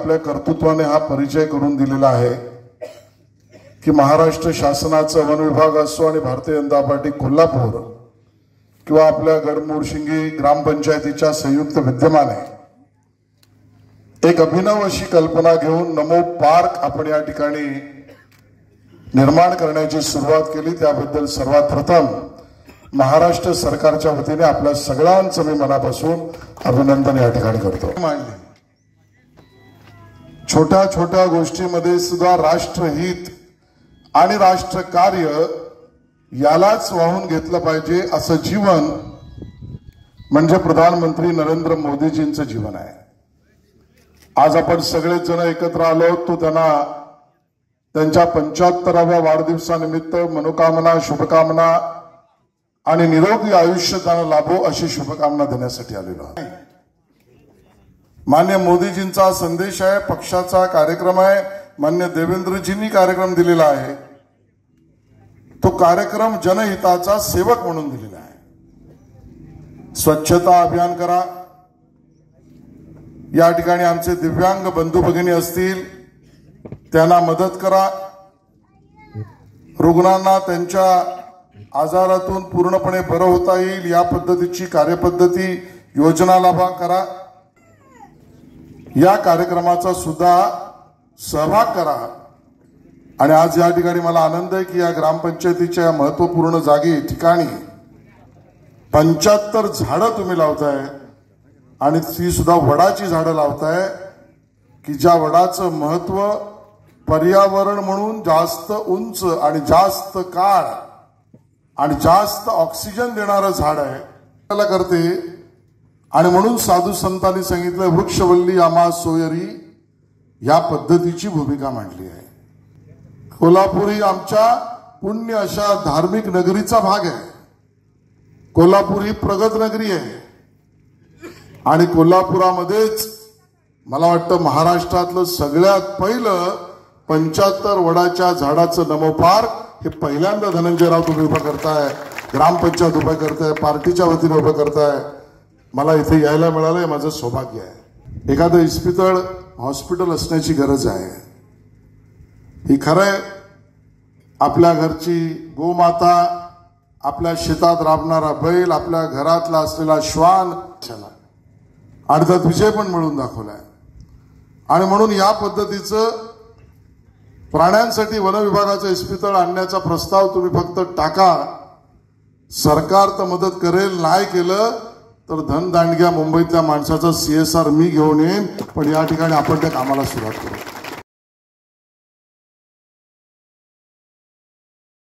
आपल्या कर्तृत्वाने हा परिचय करून दिलेला आहे की महाराष्ट्र शासनाचा वन विभाग असो आणि भारतीय जनता पार्टी कोल्हापूर किंवा आपल्या गडमुडशिंगी ग्रामपंचायतीच्या संयुक्त विद्यमाने एक अभिनव अशी कल्पना घेऊन नमो पार्क आपण या ठिकाणी निर्माण करण्याची सुरुवात केली। त्याबद्दल सर्वात प्रथम महाराष्ट्र सरकारच्या वतीने आपल्या सगळ्यांचं मी मनापासून अभिनंदन या ठिकाणी करतो। छोट्या छोट्या गोष्टींमध्ये सुद्धा राष्ट्रहित आणि राष्ट्रकार्य यालाच वाहून घेतलं पाहिजे असं जीवन म्हणजे प्रधानमंत्री नरेंद्र मोदीजींचं जीवन आहे। आज आपण सगळेच जण एकत्र आलो तो त्यांना त्यांच्या 75व्या वाढदिवसानिमित्त मनोकामना शुभकामना आणि निरोगी आयुष्य त्यांना लाभो अशी शुभकामना देण्यासाठी आलेलो आहे। मान्य मोदीजींचा संदेश आहे, पक्षाचा कार्यक्रम आहे, मान्य देवेंद्रजींनी कार्यक्रम दिलेला आहे, तो कार्यक्रम जनहिताचा सेवक म्हणून दिलेला आहे। स्वच्छता अभियान करा, या ठिकाणी आमचे दिव्यांग बंधू भगिनी असतील त्यांना मदत करा, रुग्णांना त्यांच्या आजारातून पूर्णपणे बरं होता येईल या पद्धतीची कार्यपद्धती योजना लाभा करा। या कार्यक्रमाचा सुद्धा सहभाग करा। आणि आज या ठिकाणी मला आनंद आहे की या ग्रामपंचायतीच्या या महत्वपूर्ण जागी ठिकाणी 75 झाडं तुम्ही लावताय आणि ती सुद्धा वडाची झाडं लावताय की ज्या वडाचं महत्व पर्यावरण म्हणून जास्त उंच आणि जास्त काळ आणि जास्त ऑक्सिजन देणारं झाड आहे त्याला करते। आणि म्हणून साधू संतांनी सांगितलं वृक्षवल्ली आम्हा सोयरी या पद्धतीची भूमिका मांडली आहे। कोल्हापुरी आमच्या पुण्य अशा धार्मिक नगरीचा भाग आहे। कोल्हापूर ही प्रगत नगरी आहे आणि कोल्हापुरामध्येच मला वाटतं महाराष्ट्रातलं सगळ्यात पहिलं 75 वडाच्या झाडाचं नमो पार्क हे पहिल्यांदा धनंजयराव तुम्ही उभं करताय, ग्रामपंचायत उभं करताय, पार्टीच्या वतीने उभं करताय। मला इथे यायला मिळालंय, माझं सौभाग्य आहे। एखादं इस्पितळ हॉस्पिटल असण्याची गरज आहे। ही खरंय आपल्या घरची गोमाता, आपल्या शेतात राबणारा बैल, आपल्या घरातला असलेला श्वान आणि त्यात विजय पण मिळून दाखवलाय। आणि म्हणून या पद्धतीचं प्राण्यांसाठी वन विभागाचं इस्पितळ आणण्याचा प्रस्ताव तुम्ही फक्त टाका, सरकार तर मदत करेल, नाही केलं तर धनदांडग्या मुंबईतल्या माणसाचा CSR मी घेऊन येईन, पण या ठिकाणी आपण त्या कामाला सुरुवात करू।